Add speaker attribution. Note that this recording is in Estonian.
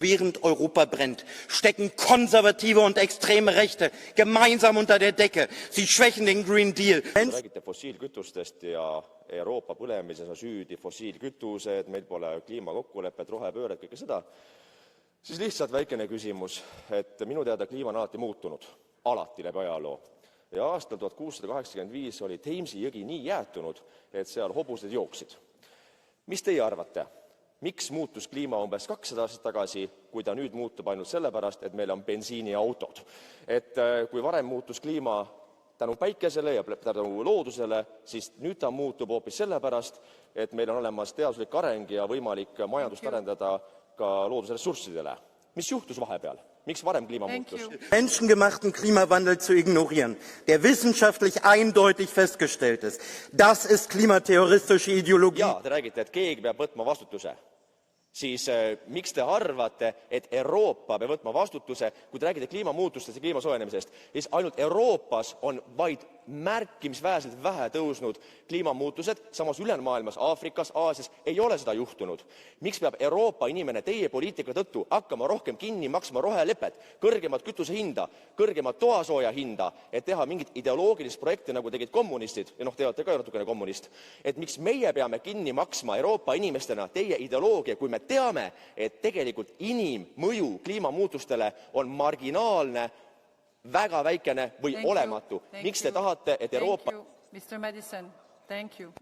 Speaker 1: Während Europa brennt, stecken konservative und extreme Rechte gemeinsam unter der Decke. Sie schwächen den Green Deal.
Speaker 2: Räägite fossiilkütustest ja Euroopa põlemises on süüdi fossiilkütused, meil pole kliimakokkulepet, rohepööret, kõike seda. Siis lihtsalt väikene küsimus, et minu teada kliima on alati muutunud, alati läbi ajaloo. Ja aastal 1685 oli Thamesi jõgi nii jäätunud, et seal hobused jooksid. Mis teie arvate? Miks muutus kliima umbes 200 aastat tagasi, kui ta nüüd muutub ainult sellepärast, et meil on bensiiniautod? Et kui varem muutus kliima tänu päikesele ja tänu loodusele, siis nüüd ta muutub hoopis sellepärast, et meil on olemas teaduslik areng ja võimalik majandust arendada ka loodusressurssidele. Mis juhtus vahepeal? Miks varem kliima muutus?
Speaker 1: Menschengemachten Klimawandel zu ignorieren, der wissenschaftlich eindeutig festgestellt ist. Das ist klimaterroristische Ideologie.
Speaker 2: Ja, te räägite, et keegi peab võtma vastutuse. Siis miks te arvate, et Euroopa peab võtma vastutuse, kui te räägite kliimamuutustest ja kliima soojenemisest, siis ainult Euroopas on vaid märkimisväärselt vähe tõusnud kliimamuutused, samas ülejäänud Aafrikas, Aasias ei ole seda juhtunud. Miks peab Euroopa inimene teie poliitika tõttu hakkama rohkem kinni maksma rohelepet, kõrgemat kütuse hinda, kõrgemat toasooja hinda, et teha mingit ideoloogilist projekti, nagu tegid kommunistid, ja te olete ka natukene kommunist, et miks meie peame kinni maksma Euroopa inimestena teie ideoloogia, kui me teame, et tegelikult inimmõju kliimamuutustele on marginaalne, väga väikene või olematu. Miks te tahate, et Euroopa...
Speaker 3: Mr. Madison, thank you.